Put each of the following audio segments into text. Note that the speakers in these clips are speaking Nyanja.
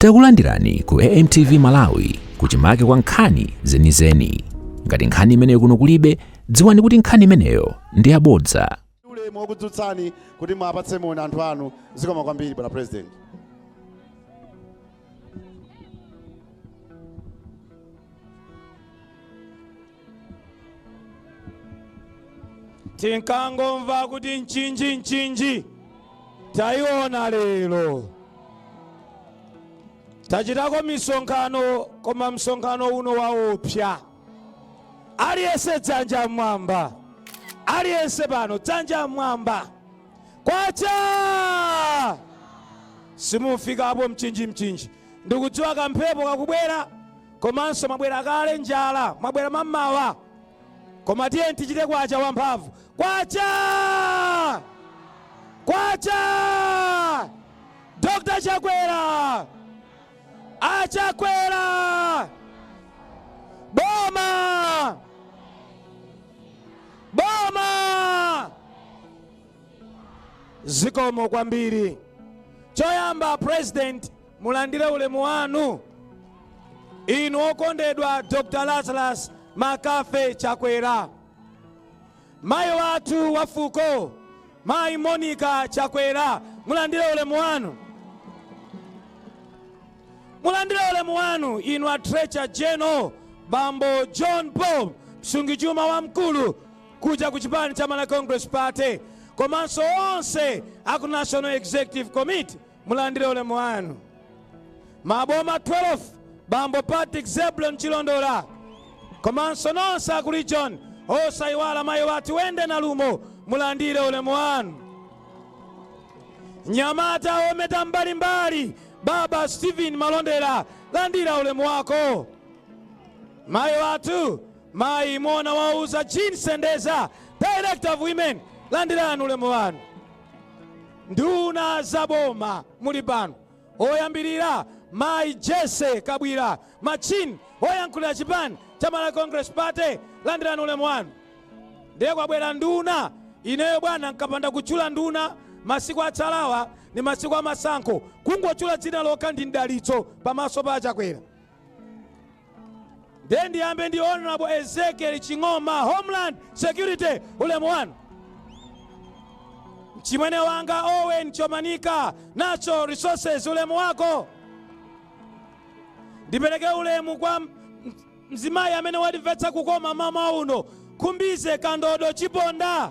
Takulandirani ku AMTV Malawi kuchimake kwa nkhani zenizeni. Ngati nkhani imeneyo kuno kulibe, dziwani kuti nkhani imeneyo ndi yabodza. Ulemu okudzutsani kuti mwapatse moni anthu anu zikoma kwambiri bwana president. Tinkangomva kuti Nchinji tayiona lero. Tachitako misonkhano koma msonkhano uno waopsa. Aliyense dzanja mwamba. Aliyense pano dzanja mwamba. Kwacha! Simufika hapo Nchinji. Ndikudziwa kamphepo kakubwera komanso mabwera kale njala, mabwera mamawa. Koma tiye tichite kwacha wamphamvu. Kwacha! Kwacha! Dr. Chakwera! Achakwera! Boma! Boma! Zikomo kwambiri. Choyamba president mulandire ulemu wanu. Inu okondedwa Dr. Lazarus Makafe Chakwera. Mayi watu wafuko, Mayi Monica Chakwera, mulandire ulemu wanu. Mulandire ulemu wanu inu atrecha General Bambo John Paul Msungijuma wa mkulu kuja kuchipani chama la Congress Party komanso onse aku National Executive Committee mulandire ulemu wanu. Maboma 12 Bambo Patrick Zeblon Chilondola komanso nonse aku region osaiwala mayi watu wende na lumo mulandire ulemu wanu. Nyamata ometa mbalimbali Baba Stephen Malondela landira ulemu wako. Mayi watu Mayi Mona wauza Jean Sendeza Director of Women landira ulemu wanu. Nduna zaboma muli pano oyambirira Mayi Jesse Kabwira Machin oyankhulira chipani chama la Congress Party landira ulemu wanu. Ndiye kwabwera nduna ineyo bwana nkapanda kuchula nduna masiku atsalawa ni masiku amasankho kungochula dzina lokha Ndi Dalitso pamaso pa Chakwera. Ndiye ndiyambe ndi Honorable Ezekiel Chingoma Homeland Security ulemu wanu. Chimwene wanga Owen Chomanika Natural Resources ulemu wako. Ndipereke ulemu kwa mzimayi amene wadimvetsa kukoma mama uno Kumbize Kandodo Chiponda.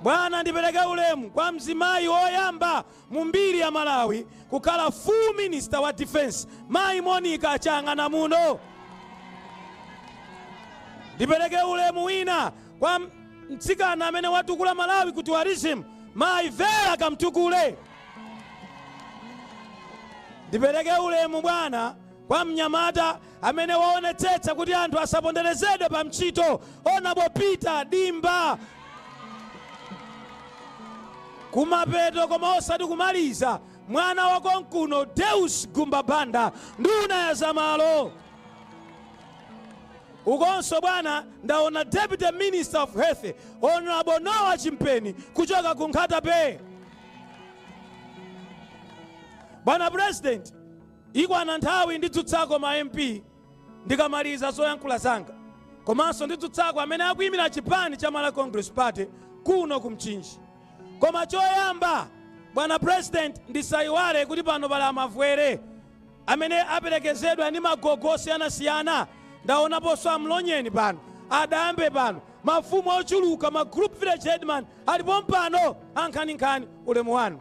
Bwana ndipereke ulemu kwa mzimayi oyamba mumbiri ya Malawi kukhala full minister wa defense Mayi Monica Chang'ana muno. Ndipereke ulemu wina kwa mtsikana amene watukula Malawi ku tourism Mayi Vera Kamtukule. Ndipereke ulemu bwana kwa mnyamata amene waonetsetsa kuti anthu asaponderezedwe pa mchito Honorable Peter Dimba. Kumapeto koma osati kumaliza mwana wako nkuno Deus Gumba Banda nduna ya zamalo. Ugonso bwana ndaona Deputy Minister of Health Honorable Noah Chimpeni kuchoka kunkhata pe. Bwana President ikwana nthawi nditsutsako ma MP ndikamaliza zoyankhula zanga komanso nditsutsako amene akuyimira chipani chama la Congress Party kuno ku Nchinji. Koma choyamba Bwana President ndisayiwale kuti pano pali amavwere amene aperekezedwa ndi magogo osiyana-siyana. Ndaonaponso amlonyeni pano adambe pano mafumu ochuluka ma group village headman alipo mpano ankhani ulemu wanu.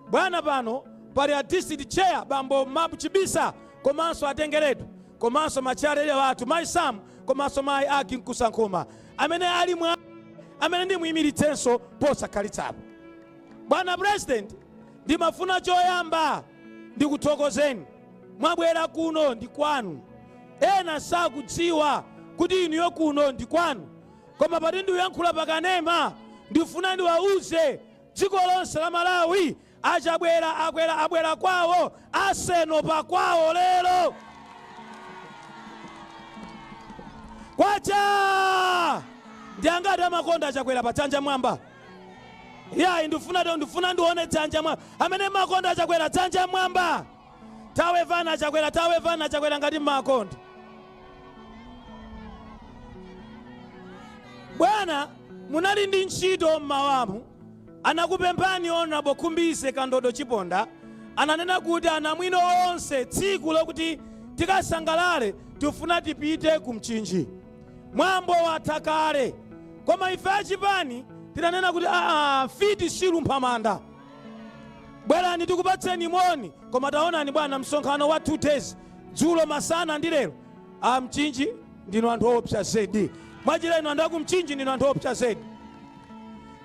Bwana pano pali a district chair Bambo Mabu Chibisa komanso atengeretu komanso macharere watu Mayi Sam komanso Mayi Aki Nkusankhoma amene ali mwa amene ndi muyimiritsenso posakhalitsapo. Bwana President ndimafuna choyamba ndikuthokozeni mwabwera kuno ndi kwanu. Ena sakudziwa kuti inuyo kuno ndi kwanu koma pati ndiyankhula pakanema ndifuna ndiwauze dziko lonse la Malawi achabwera abwera kwawo aseno pa kwawo lero. Kwacha! Ndiangati amakonda Chakwera pa dzanja mwamba. ya ndifuna ndione dzanja mwamba amene makondo achakwera dzanja mwamba. Tawevana achakwera ngati makondo. Bwana munali ndi ntchito mmawamu, anakupemphani honorable Khumbise Kandodo Chiponda, ananena kuti anamwino onse tsiku lokuti tikasangalale tifuna tipite ku Nchinji. Mwambo watha kale, koma ife achipani tinanena kuti fiti silumpha manda. Bwerani tikupatseni moni, koma taonani bwana msonkhano wa 2 days, dzulo masana ndi lero. Mchinji ndinu anthu opsa zedi. Mwachira inu anthu aku Mchinji ndinu anthu opsa zedi.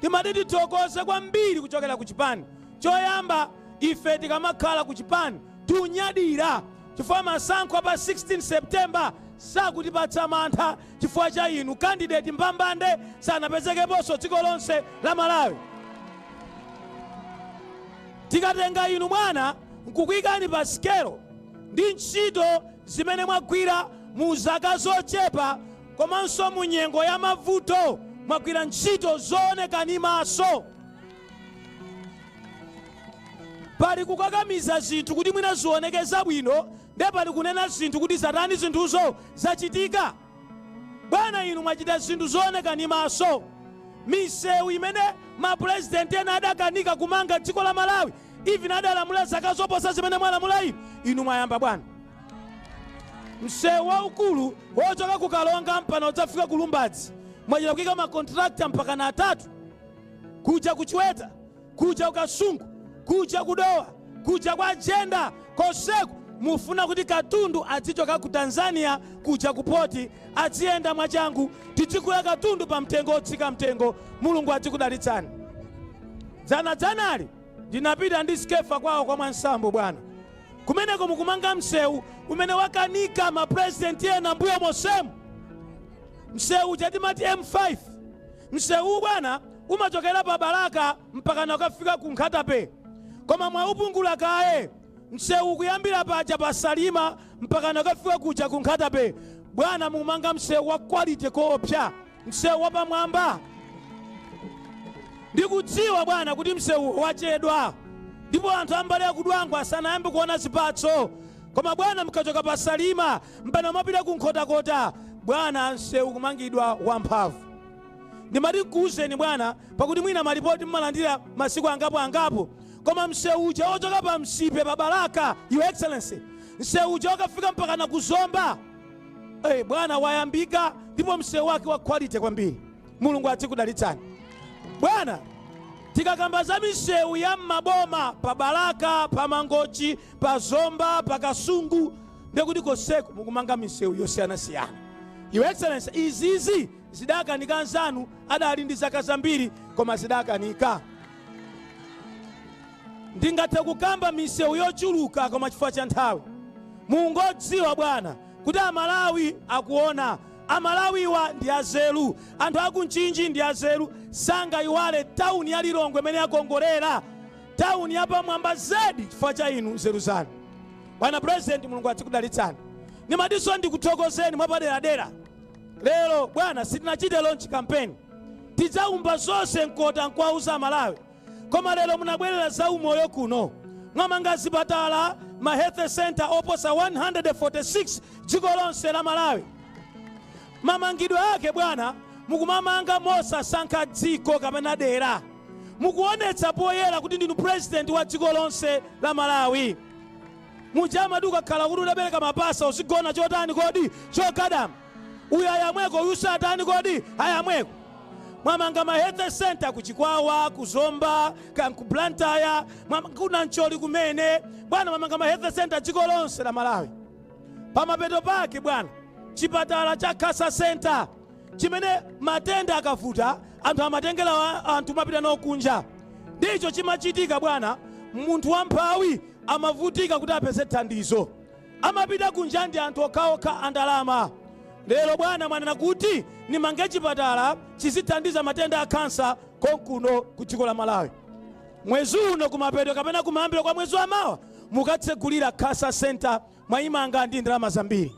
Timati tithokoze kwambiri kuchokera ku chipani. Choyamba ife tikamakhala ku chipani tunyadira chifukwa masankho pa 16 September sakutipatsa mantha chifukwa cha inu candidate mbambande sanapezekeponso dziko lonse la Malawi. Tikatenga inu mwana nkukuyikani pa sikelo ndi ntchito zimene mwagwira mu zaka zochepa komanso mu nyengo ya mavuto mwagwira ntchito zooneka ndi maso. Pali kukakamiza zinthu kuti mwina zioneke zabwino, ndipo pali kunena zinthu kuti zatani zinthuzo zachitika. Bwana inu mwachita zinthu zooneka ndi maso. Misewu imene mapresidenti ena adakanika kumanga dziko la Malawi, even adalamula zaka zoposa zimene mwalamula inu mwayamba bwana. Msewu waukulu wochoka ku Kalonga mpaka udzafika ku Lumbadzi, mwachita kuyika makontrakta mpaka na 3, kuja ku Chiweta, kuja ku Kasungu, kuja kudowa, kuja kwa Jenda, konseku mufuna kuti katundu azichoka ku Tanzania kuja ku poti aziyenda mwachangu, tidzikula katundu pa mtengo otsika mtengo. Mulungu adzikudalitsani. Dzanali ndinapita ndi skefa kwawo kwa Mwansambo bwana, kumeneko mukumanga msewu umene wakanika mapresidenti ena mbuyo mosemu. Msewu chatimati M5. Msewu bwana umachokera pa Baraka mpaka nakafika ku Nkhatape, koma mwaupungula kaye msewu kuyambira paja pa Salima mpaka nakafika kuja ku Nkhatape. Bwana mumanga msewu wa quality koopsa, msewu wapamwamba. Ndikudziwa bwana kuti msewu wachedwa, ndipo anthu ambali akudwangwa sanayambe kuona zipatso, koma bwana mkachoka pa Salima mpaka mapita ku Nkhotakota, bwana msewu kumangidwa wamphamvu. Ndimati kuuzeni bwana, pakuti mwina malipoti mmalandira masiku angapo, koma msewu uja ochoka pa Msipe pa Baraka, Your Excellency, msewu uja okafika mpaka na Kuzomba, bwana wayambika, ndipo msewu wake wa quality kwambiri. Mulungu adzikudalitsani. Bwana tikakamba za misewu ya maboma pa Baraka, pa Mangochi, pa Zomba, pa Kasungu, ndekuti konseku mukumanga misewu yosiyanasiyana. Your Excellency, izizi zidakanika nzanu adali ndi zaka zambiri, koma zidakanika. Ndingathe kukamba misewu yochuluka koma chifukwa cha nthawi. Mungodziwa bwana kuti Amalawi akuona, Amalawiwa ndi azelu, anthu aku Nchinji ndi azelu. Sangayiwale tauni ya Lilongwe imene yakongolera, tauni yapamwamba zedi chifukwa cha inu nzeru zanu. Bwana President, Mulungu adzikudalitsani. Nimadiso ndikuthokozeni mwapaderadera. Lero bwana sitinachite launch campaign, tidzaumba zonse nkota nkwauza Malawi, koma lero munabwerera za umoyo kuno. Mwamanga zipatala, ma health center oposa 146 dziko lonse la Malawi. Mamangidwe ake bwana mukumamanga mosasankha dziko kapena dera, mukuonetsa poyera kuti ndinu president wa dziko lonse la Malawi. Mujama duka khala kuti udabereka mapasa usigona chotani kodi chokadama, uyu ayamweko uyu satani kodi ayamweko. Mwamanga ma health center ku Chikwawa, ku Zomba, ku Blantyre, kuna Ncholi kumene bwana, mwamanga ma health center dziko lonse la Malawi. Pamapeto pake bwana chipatala cha Kasa Center chimene matenda akavuta anthu amatengera anthu mapita no kunja, ndicho chimachitika bwana. Munthu wamphawi amavutika kuti apeze thandizo, amapita kunja ndi anthu okhaokha andalama. Lero bwana mwanena kuti nimange chipatala chizithandiza matenda a kansa konkuno ku dziko la Malawi. Mwezi uno kumapeto kapena kumayambiro kwa mwezi wamawa mukatsegulira Kasa Center, mwayimanga ndi ndalama zambiri.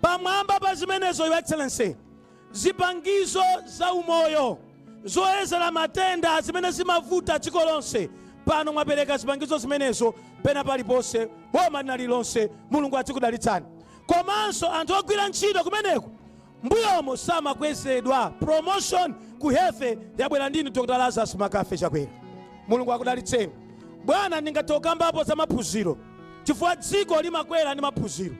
Pamwamba pa zimenezo, Your Excellency, zipangizo za umoyo zoyezera matenda zimene zimavuta dziko lonse. Pano mwapereka zipangizo zimenezo pena paliponse boma lililonse. Mulungu adzikudalitsani. Komanso anthu ogwira ntchito kumeneko mbuyomo samakwezedwa. Promotion ku hefe yabwera ndini Dr. Lazarus Makafe chakwera. Mulungu akudalitseni. Bwana ndingatokamba za maphunziro chifukwa dziko limakwera ndi maphunziro.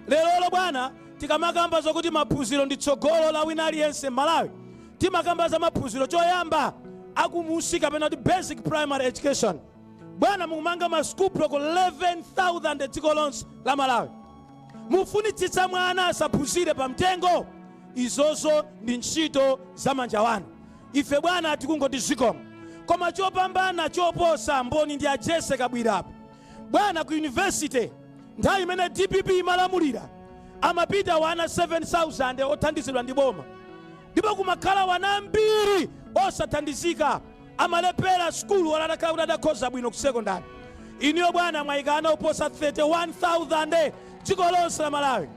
Lero bwana tikamakamba zokuti maphunziro ndi tsogolo la wina aliyense Malawi, timakamba za maphunziro choyamba akumusi kapena kuti basic primary education. Bwana mukumanga ma school block 11,000 dziko lonse la Malawi. Mufunitsitsa mwana asaphunzire pa mtengo. Izozo ndi ntchito za manja wanu. Ife bwana tikungoti zikomo. Koma chopambana choposa mboni ndi ajese kabwirapo. Bwana ku university nthawi imene DPP imalamulira amapita wana 7,000 othandizidwa ndi boma. Ndipo kumakhala wana ambiri osathandizika amalepera skulu olatakhala kuti adakhoza bwino ku secondary. Iniyo bwana mwayikana oposa 31,000 dziko lonse la Malawi.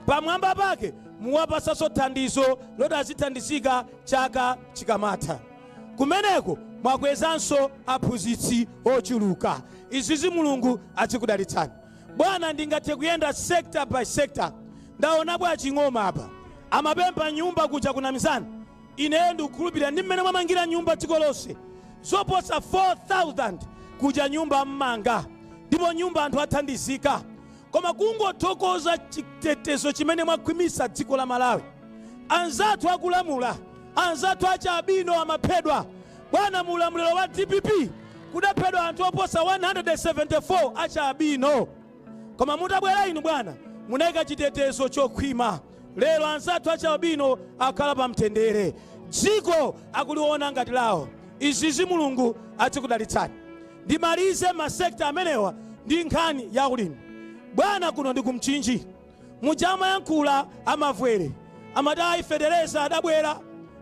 Pamwamba pake muwapasaso thandizo loti azithandizika chaka chikamatha. Kumeneko mwakwezanso aphunzitsi ochuluka. Izizi Mulungu adzikudalitsani. Bwana ndingathe kuyenda sector by sector. Ndaona bwa ching'oma apa amapempha nyumba kuja kunamizana. Ine ndikukhulupirira ndi mmene mwamangira nyumba dziko lonse zoposa 4,000 kuja nyumba mmanga, ndipo nyumba anthu athandizika. Koma kungothokoza chitetezo chimene mwakhwimisa dziko la Malawi. Anzathu akulamula, anzathu achabwino amaphedwa. Bwana mulamuliro wa DPP kudaphedwa anthu oposa 174 achabwino. Koma mutabwera inu bwana munayika chitetezo chokhwima. Lero anzathu achabwino akhala pa mtendere. Dziko akuliona ngati lawo. Izizi Mulungu adzikudalitsani. Ndimalize masekta amenewa ndi nkhani ya ulimi. Bwana kuno ndi kumchinji. Mujama yankhula amavwere. Amadayi federeza adabwera.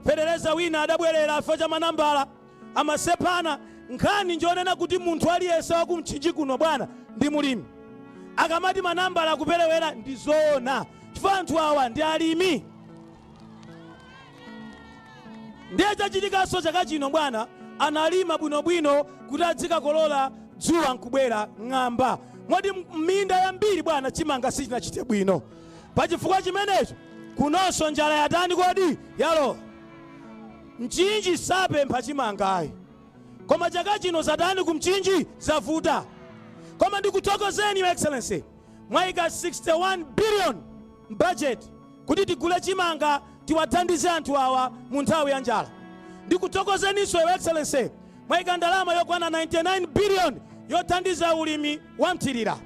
Federeza wina adabwerera chifukwa cha manambala. Amasepana nkhani njonena kuti munthu aliyense wa kumchinji kuno bwana ndi mulimi. Akamati manambala akuperewera ndi zoona. Chifukwa anthu awa ndi alimi. Ndiye chachitikaso chaka chino bwana analima bwinobwino kuti adzikakolola dzuwa nkubwera ng'amba. Modi minda yambiri bwana chimanga sichinachite bwino. Pachifukwa chimenecho kunonso njala yatani kodi yalo. Nchinji sapempha chimangayi. Koma chaka chino zatani kumchinji zavuta. Koma ndikuthokozeni Your Excellency. Mwayika 61 billion budget kuti tigule chimanga tiwathandize anthu awa mu nthawi ya njala. Ndikuthokozeniso Your Excellency. Mwayika ndalama yokwana 99 billion yothandiza ulimi wa mthirira.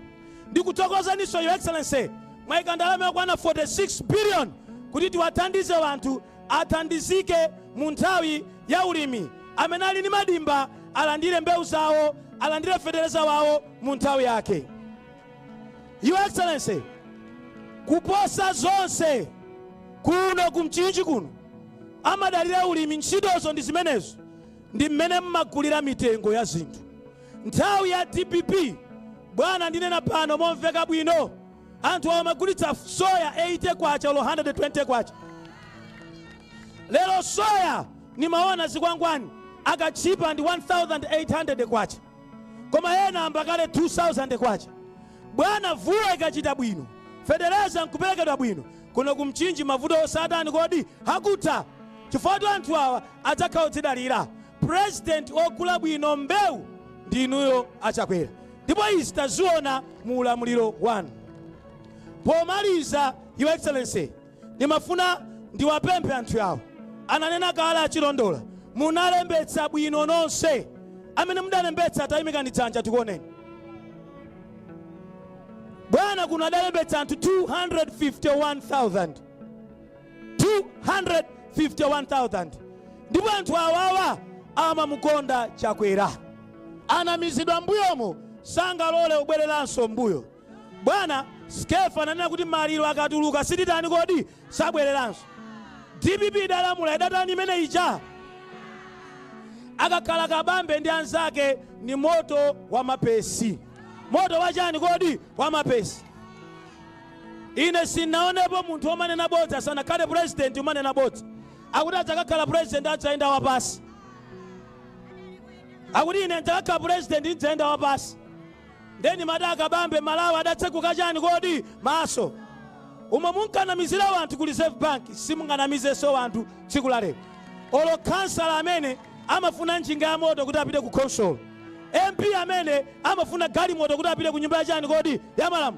Ndikuthokozeniso Your Excellency. Mwayika ndalama yokwana 46 billion kuti tiwathandize anthu athandizike mu nthawi ya ulimi. Amene ali ndi madimba alandire mbewu zawo, alandire federeza wawo mu nthawi yake. Your Excellency, kuposa zonse kuno kumchinji kuno amadalira ulimi. Ntchitozo ndi zimenezo ndi mmene mmagulira mitengo ya zinthu. Nthawi ya DPP bwana ndinena pano momveka bwino anthu amagulitsa soya 80 kwacha olo 120 kwacha. Lero soya nimaona zikwangwani akachipa ndi 1,800 kwacha. Koma ena ambakale 2,000 kwacha. Bwana vula ikachita bwino, federeza nkuperekedwa bwino, kuno kumchinji mavuto osatani kodi hakuta. Chifukwa anthu awa adzakhala odzidalira. President ogula bwino mbewu ndi inuyo achakwera. Ndipo izi taziona mu ulamuliro wanu. Pomaliza Your Excellency, ndimafuna ndiwapemphe anthu awo. Ananena kale achilondola, munalembetsa bwino nonse. Amene mudalembetsa atayimikani dzanja tikuoneni. Bwana kuno adalembetsa anthu 251,000. 251,000. Ndipo anthu awawa amamukonda chakwera. Anamizidwa mbuyomo sangalole ubwereranso mbuyo. Bwana Skefa ananena kuti maliro akatuluka sititani kodi sabwereranso. DPP dalamula idatani imene ija. Akakhala Kabambe ndi anzake ni moto wa mapesi. Moto wachani kodi wa mapesi. Ine sinaonepo munthu omanena bodza sana kale president umanena bodza. akuti adzakakhala president adzaenda wapasi. Akuti ine ndakakhala president ndidzaenda wapasi. Ndeni Muthalika Kabambe Malawi adatsekuka chani kodi maso. Umwe munkanamizira wanthu ku Reserve Bank simunganamizenso wanthu tsiku la lero. Olo kansala amene amafuna njinga ya moto kuti apite ku console. MP amene amafuna gali moto kuti apite ku nyumba ya chani kodi ya malamu.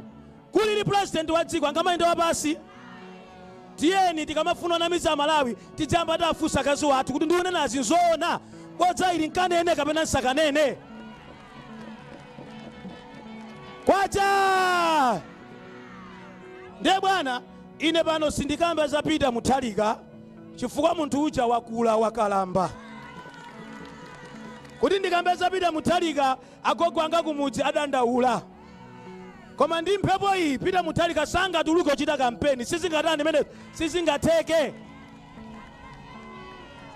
Kulili president wa dziko angamayenda wapasi. Tiyeni tikamafuna namiza Malawi tidzamba tafusa kazi wathu kuti ndiunena zinzoona kodza ili nkanene kapena nsakanene. Kwacha! Ndiye bwana ine pano sindikamba zapita Muthalika chifukwa munthu uja wakula wakalamba. Kuti ndikambe zapita Muthalika agogo anga kumudzi adandaula. Koma ndi mphepo iyi pita Muthalika sangatuluke kuchita kampeni sizingatani mene sizingatheke.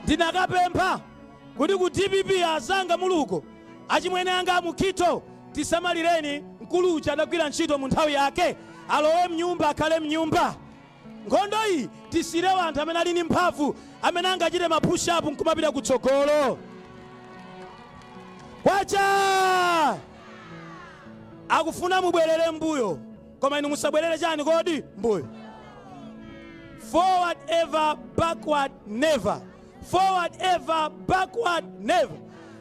Ndinakapempha kuti ku DPP azanga muluko achimwene anga mukito tisamalireni mkulu uja adagwira ntchito mu nthawi yake alowe mnyumba akhale mnyumba. Nkhondo iyi tisire wanthu amene ali ndi mphamvu amene angachite mapush up nkumapita kutsogolo. Kwacha! Akufuna mubwerere mbuyo koma inu musabwerere chani kodi mbuyo. Forward ever, backward never. Forward ever, backward never.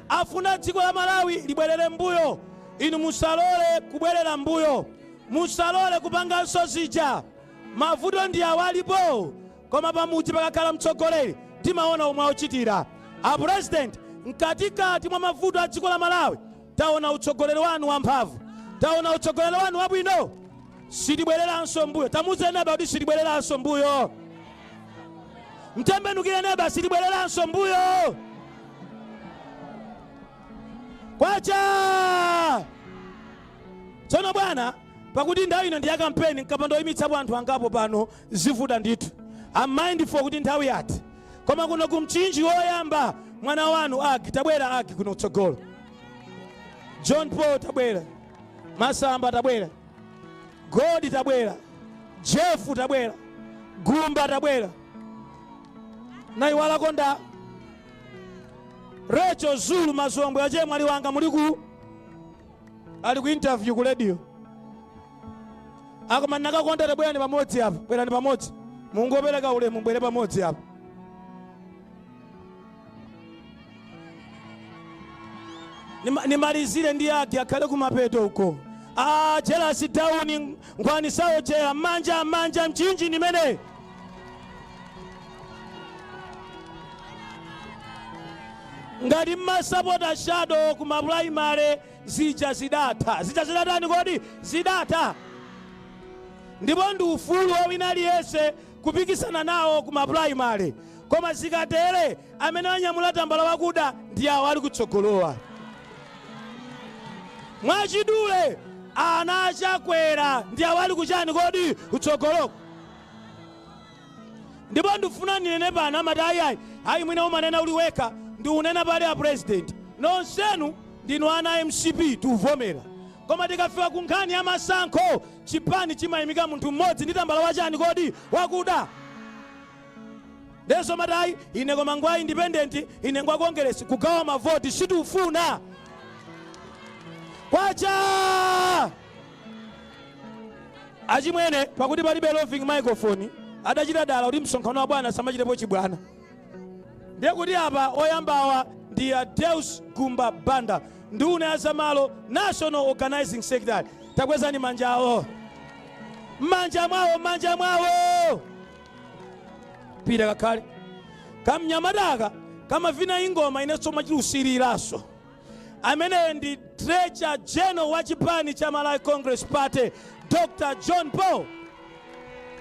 Afuna dziko la Malawi libwerere mbuyo. Inu musalole kubwerera mbuyo. Musalole kupanganso zija. Mavuto ndi awalipo koma pamudzi pakakhala mtsogoleri timaona omwe ochitira. A president mkatikati mwa mavuto a dziko la Malawi taona utsogoleri wanu wamphamvu. Taona utsogoleri wanu wabwino. Sitibwereranso mbuyo. Tamuze neba kuti sitibwereranso mbuyo. Mtembenukire neba sitibwereranso mbuyo. Kwacha! Tsono bwana pakuti nthawi ino ndi ya kampeni nkapando imitsapo anthu angapo pano zivuta ndithu. I'm mindful kuti nthawi yati. Koma kuno ku Nchinji woyamba mwana wanu Agi tabwera Agi kuno kutsogolo. John Paul tabwera. Masamba tabwera. Godi tabwera. Jeff tabwera. Gumba tabwera. Naiwala konda. Recho Zulu Mazombo yaje mwali wanga muliku. Ali ku interview ku radio. Ako manaka konda tabwera ni pamodzi hapa. Bwera ni pamodzi. Mungu opereka ulemu bwere pamodzi hapa. Nimalizire ndi Agi akhale kumapeto uko. Jealousy down nkwani sawo jela manja Nchinji nimene. Ngati masapota shadow kuma primary zija zidatha. Zija zidatani kodi? Zidatha. Ndipo ndi ufulu wina aliyese kupikisana nawo kuma primary. Koma zikatere amene anyamula tambala wakuda ndi awo ali kutsogolowa. Mwachidule ana achakwera ndi awali kuchani kodi kutsogolo. Ndipo ndifuna ninene pano amati ayi mwina umanena uliweka ndi unena pali a president. Nonsenu ndinu ana MCP tuvomera. Koma tikafika ku nkhani ya masankho chipani chimayimika munthu mmodzi ndi tambala wachani kodi wakuda. Ndeso mati ine koma ngwa independent ine ngwa Congress kugawa mavoti situfuna. Kwacha! Achimwene pakuti palibe loving microphone adachita dala kuti msonkhano wa bwana samachitepo chibwana. Ndiye kuti apa oyambawa ndi Deus Gumba Banda nduna ya zamalo National Organizing Secretary. Takwezani manjawo. Manja mwawo. Pita kakhale. Kamnyamadaka kama vina ingoma inesoma chilusiriraso. Amene ndi Treasurer General wa chipani cha Malawi Congress Party Dr. John Paul.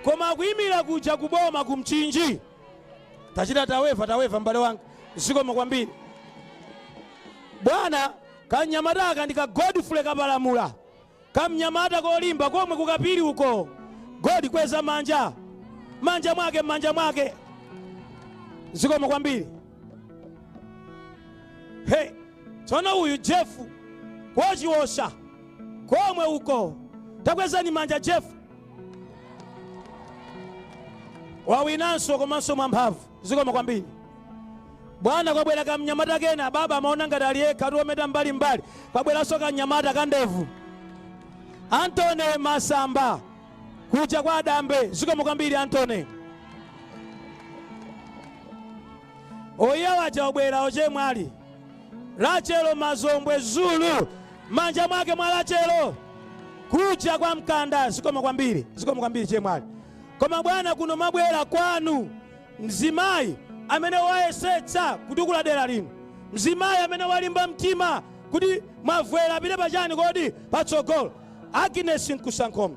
Koma kuyimira kuja kuboma ku Nchinji. Tachita taweva mbale wanga. Zikomo kwambiri. Bwana kanyamadaka ndika Godfrey kapalamula. Kamnyamata kolimba komwe kukapiri uko. God kweza manja mwake. Zikomo kwambiri. Hey, tsono uyu Jeff kochiosha komwe uko. Takwezani manja Jeff. Wawinanso komanso mwamphamvu. zikoma kwambiri. Bwana kwabwera kamnyamata kena baba amaona ngati aliyekha atiometa mbali mbali. Kwabwera soka nyamata kandevu. Antone Masamba kuja kwa Dambe, zikoma kwambiri Antone. Oya wacha obwera oche mwali. Rachelo Mazombwe Zulu manja mwake mwa Rachelo kuja kwa Mkanda, zikoma kwambiri che mwali. Koma bwana kuno mabwera kwanu mzimayi amene wayesetsa kutukula dera lino, mzimayi amene walimba mtima kuti mavwera apite pachani kodi patsogolo, Agnes Nkusankhomo.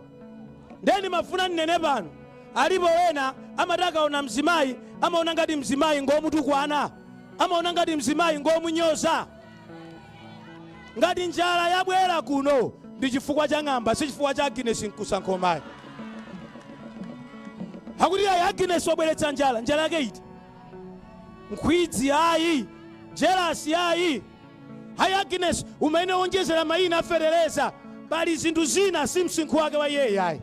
Ndeni mafuna nnene pano alipo wena amatakaona mzimayi amaona ngati mzimayi ngomutukwana, amaona ngati mzimayi ngomunyoza, ngati njala yabwera kuno ndi chifukwa cha ng'amba, si chifukwa cha Agnes Nkusankhomo. Hakuti ayi Agnes wabweretsa njala yake iti nkhwidzi ayi, jealous ayi. Hayi Agnes umene onjezera mayina afereleza, pali zinthu zina si msinkhu wake wa iyeyi ayi.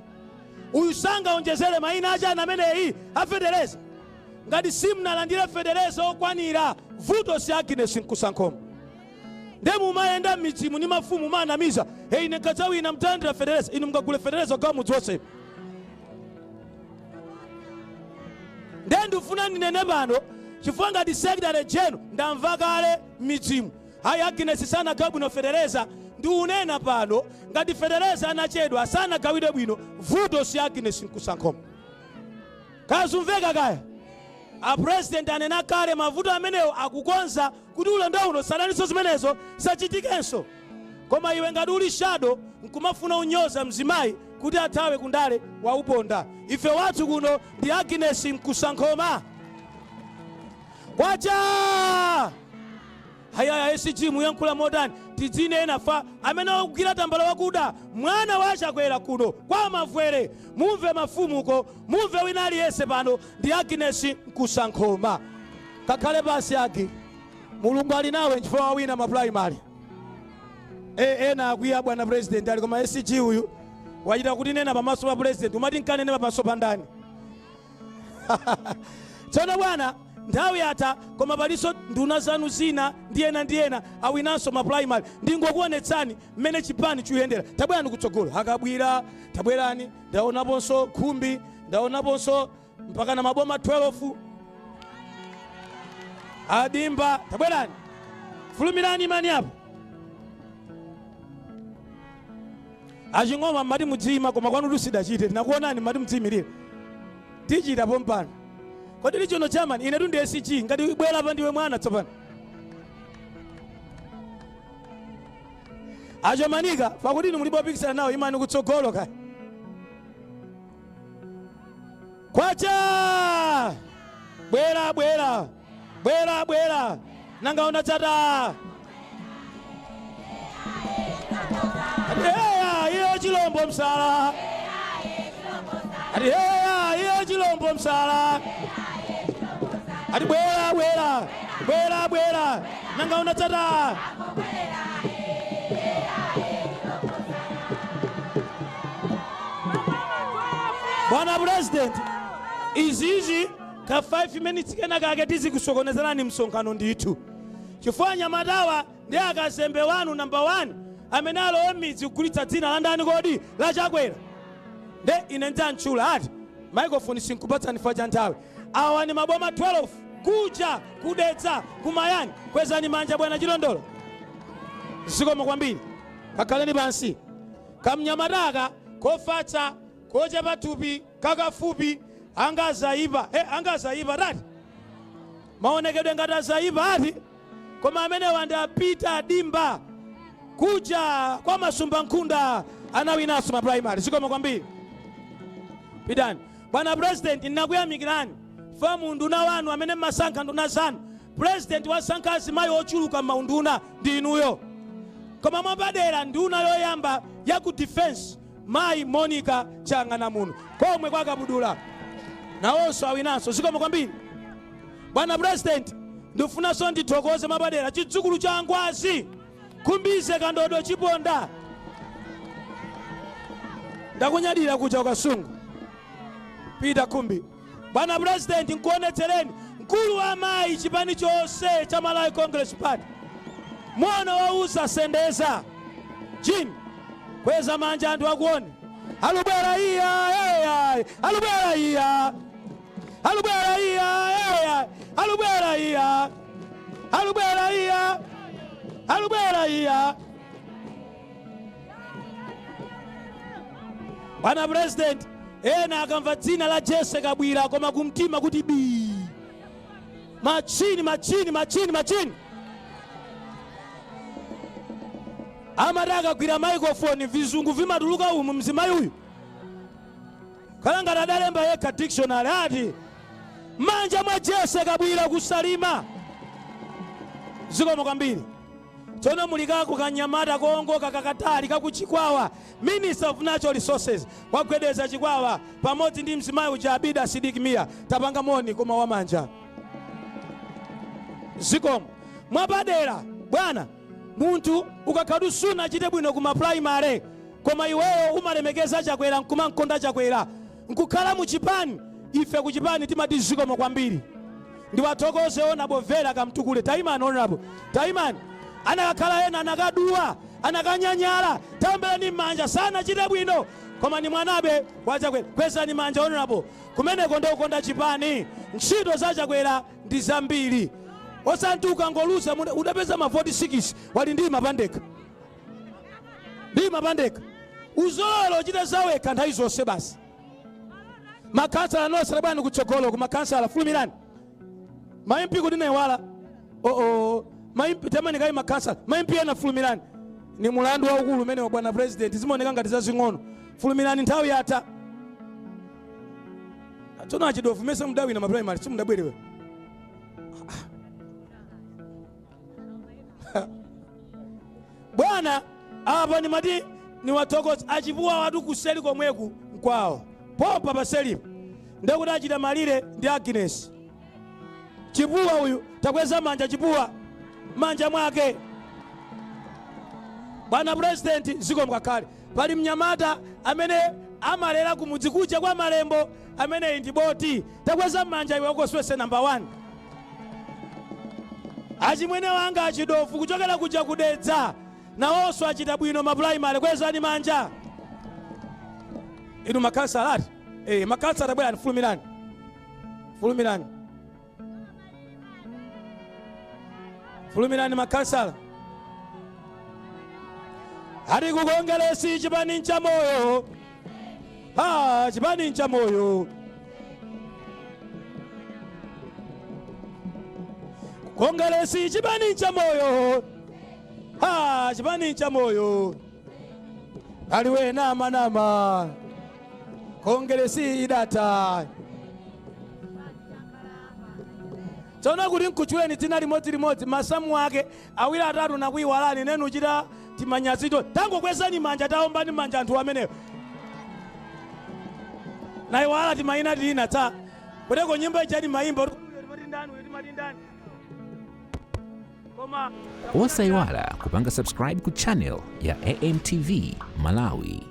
Uyu sanga onjezere mayina achana ameneyi afereleza. Ngati simnalandira federeza okwanira, vuto si Agnes Nkusankhomo. Ndemu mayenda midzimu ni mafumu manamiza, hey nekadzawi na mtandira federeza, inu mkagule federeza kwa mudzose. Ndendu funa ninene pano chifukwa ngati Sectoral jeno ndamva kale midzimu. Hayi Agnes sana gabu no federeza ndi unena pano ngati federeza anachedwa sana gawide bwino, vuto si Agnes Nkusankhomo. Kazumveka kaya a president anena kale mavuto amenewo akukonza kuti ulendo uno salaniso zimenezo sachitikenso. Koma iwe ngati uli shadow nkumafuna unyoza mzimayi kuti athawe kundale wa uponda. Ife wathu kuno ndi Agnes Nkusankhomo. Kwacha haya SG muyankula modani tidzine enafa amene okugwira tambala wakuda mwana wachakwera kuno kwa mavwere. Mumve mafumuko, mumve wina aliyese pano ndi Agnes Nkusankhomo. Kakhale basi agi Mulungu ali nawe nchifukwa wawina ma primary. Ena akuya bwana president ali koma SG uyu wachita kuti nena pamaso pa president umati nkanene pamaso pa ndani. Tsono bwana nthawi yatha koma paliso nduna zanu zina ndiyena awinanso ma primary. Ndingokuonetsani mmene chipani chiyendera. Tabwerani kutsogolo akabwira, tabwerani ndaonaponso khumbi, ndaonaponso mpaka na maboma 12 adimba. Tabwerani fulumirani imani apo aching'oma mmati mudzima koma kwanu lusidachite. Tinakuonani mmati mudzimirire tichita pompano. Kodi lichono chairman ine tunde SG ngati bwera pa ndiwe mwana tsopano. Ajo manika pakuti inu mulipo pikisana nawo imani kutsogolo kaya. Kwacha bwera nanga ona tsata. Iyo chilombo msala. Iyo chilombo msala. Ati bwera nanga ona tsata. Bwana president izizi ka 5 minutes kena kake tizikusokonezerani msonkhano ndithu. Chifukwa nyamatawa ndi akazembe wanu number 1 amene alowe midzi kugulitsa dzina la ndani kodi la chakwera. Nde ine ndzantchula ati microphone sinkupatsani faja nthawi. Awa ni maboma 12 kuja kudetsa kumayani. Kwezani manja bwana chilondolo. Zikoma kwambiri. Kakhaleni pansi. Kamnyamataka kofatsa koja patupi kakafupi angazaiba. Angazaiba tati. Maonekedwe ngati azaiba ati. Koma amene wandapita dimba kuja kwa Masumba Nkunda anawinaso ma primary. Zikoma kwambiri. Pitani. Bwana president ndinakuyamikirani. Famu nduna wanu amene masankha nduna zanu. President wasankha azimayi ochuluka maunduna ndi inuyo. Koma mwapadera nduna yoyamba ya ku defense Mai Monica Changana muno komwe kwa Kabudula nawonso awinanso. Zikoma kwambiri. Bwana president ndifunanso ndithokoze mabadera chidzukulu cha Angwazi kumbize kandodo chiponda. Ndakunyadira kuja ukasungu pita kumbi. Bwana president nkuonetsereni mkulu wa amayi chipani chonse cha Malawi Congress Party mwana wauza sendeza chini kweza manja anthu akuone alubwera iya alubwera iya alubwera iya alubwera iya alubwera iya alubwera iya. Bwana President ena akamva dzina la Jesse kabwira koma kumtima kuti bi machini amataka gwira microphone vizungu vimatuluka umu mzimayi uyu kalanga tadalemba yekha dictionary ati manja mwa Jesse kabwira kusalima zikomo kwambiri. Tsono mulikako kanyamata kongo kakakatali kakuchikwawa Minister of Natural Resources kwagwedeza chikwawa pamodzi ndi mzimayi uja Abida Sidiki Mia tapanga moni koma wamanja zikomo mwapadera. Bwana munthu ukakhala suna achite bwino kuma primary koma iweyo umalemekeza chakwera nkumankonda chakwera nkukhala mu chipani ife ku chipani timati zikomo kwambiri. Ndiwathokoze ona bovera kamtukule Taimani honorable Taimani anakakhala ena anakaduwa anakanyanyala tambelani manja sana chite bwino koma ni mwanabe wachakwera kwezani manja honorable kumeneko ndokonda chipani ntchito zachakwera ndi zambiri osantuka ngolusa udapeza ma 46 wali ndi mapandeka uzolo chita zaweka nthawi zonse basi makansala nonse bwana kutsogolo ku makansala fulumirani maimpi kuti newala maimpi temani kai makansala maimpi ena fulumirani ni mulandu waukulu umene wa bwana president zimaoneka ngati zazing'ono fulumirani nthawi yatha tsono achidofu mese mudawina ma primary simudabwerewe bwana apa nimati niwathokoza achipuwa watu kuseli komweku nkwawo pompa paseli ndekuti achita malire ndi Agnes chipuwa uyu takweza manja chipuwa manja mwake. Bwana President zikomo kakale pali mnyamata amene amalera kumudzi kuja kwa Malembo amene ndi boti takweza manja iwe okoswese number 1 achimwene wanga achidofu kuchokera kuja kudedza nawonso achita bwino ma primary kwezani manja inu makansalati makansala bwana fulumirani makansala ari kukongelesi chipani ncha moyo chipani ncha moyo kongelesi chipani ncha moyo chipani ncha moyo aliwe nama kongelesi idata tsono kuti nkuchuleni tina limodzi masamu ake awiri atatu nakuiwalani nenu chita timanyazito tangokwezani manja taombani manja anthu amenewo naiwala timayina tina ta kuteko nyimbo ichati mayimbo Osaiwala kupanga subscribe ku channel ya AMTV Malawi.